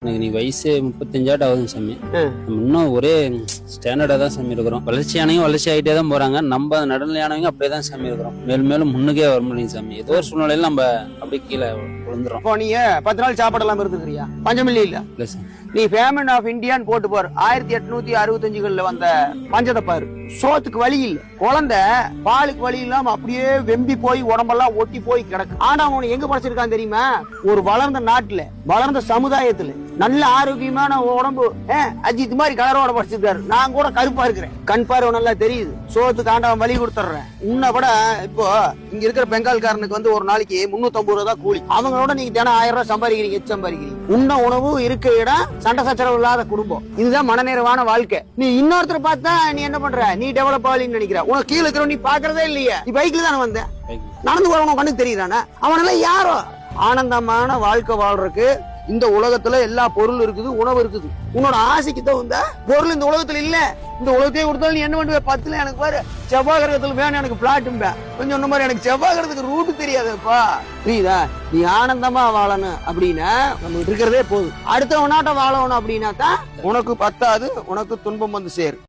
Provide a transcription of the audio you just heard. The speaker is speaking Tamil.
எனக்கு நீ வயசு 35 ஆகுதுங்க சாமி. நம்ம இன்னும் ஒரே ஸ்டாண்டர்டா தான் சாமி இருக்கிறோம். வளர்ச்சியானவங்க வளர்ச்சி ஆகிட்டே தான் போறாங்க. நம்ம நடுநிலையானவங்க அப்படியே தான் சாமி இருக்கிறோம். மேலும் மேலும் முன்னுக்கே வர முடியும் சாமி. ஏதோ ஒரு சூழ்நிலையில நம்ம அப்படியே கீழே விழுந்துரும். இப்போ நீங்க 10 நாள் சாப்பாடு எல்லாம் இருந்துக்கிறியா? பஞ்சமில்லி இல்ல இல்ல சார். நீ ஃபேமன் ஆஃப் இந்தியான்னு போட்டு பாரு. 1865 வந்த பஞ்சத்தை பாரு. சோத்துக்கு வழி இல்ல, குழந்தை பாலுக்கு வழி இல்லாம அப்படியே வெம்பி போய் உடம்பெல்லாம் ஒட்டி போய் கிடக்கு. ஆனா அவனை எங்க படைச்சிருக்கான் தெரியுமா? ஒரு வளர்ந்த நாட்டுல, வளர்ந்த சமுதாயத்துல நல்ல ஆரோக்கியமான உடம்பு அஜித் மாதிரி கலரோட படிச்சிருக்காரு. நான் கூட கருப்பா இருக்கிறேன், கண் பார்வை நல்லா தெரியுது. சோத்துக்கு ஆண்டவன் வழி கொடுத்துறேன். உன்னை கூட இப்போ இங்க இருக்கிற பெங்கால்காரனுக்கு வந்து ஒரு நாளைக்கு 350 ரூபா தான் கூலி. அவங்களோட நீங்க தினம் 1000 ரூபாய் சம்பாதிக்கிறீங்க, சம்பாதிக்கிறீங்க. உண்ண உணவு இருக்க இடம், சண்டை சச்சரவு இல்லாத குடும்பம். இதுதான் மனநிறைவான வாழ்க்கை. நீ இன்னொருத்தரை பார்த்தா நீ என்ன பண்ற? நீ டெவலப் ஆகலின்னு நினைக்கிற. உனக்கு கீழே இருக்கிற நீ பாக்குறதே இல்லையே. நீ பைக்ல தானே வந்த, நடந்து போறவங்க கண்ணுக்கு தெரியுறானே. அவனெல்லாம் யாரோ ஆனந்தமான வாழ்க்கை வாழ்றதுக்கு இந்த உலகத்துல எல்லா பொருள் இருக்குது, உணவு இருக்குது. உன்னோட ஆசைக்கு தகுந்த பொருள் இந்த உலகத்துல இல்ல. இந்த உலகத்தையே கொடுத்தாலும் நீ என்ன பண்ணுவ? 10ல எனக்கு பாரு செவ்வாய் கிரகத்துல வேணும் எனக்கு பிளாட்டும்பே. கொஞ்சம் சொன்ன மாதிரி எனக்கு செவ்வாய் கிரகத்துக்கு ரூட்டு தெரியாதுப்பா. புரியுதா? நீ ஆனந்தமா வாழணும் அப்படின்னா நம்ம இருக்கிறதே போதும். அடுத்தவனாட்ட வாழணும் அப்படின்னா தான் உனக்கு பத்தாது, உனக்கு துன்பம் வந்து சேரும்.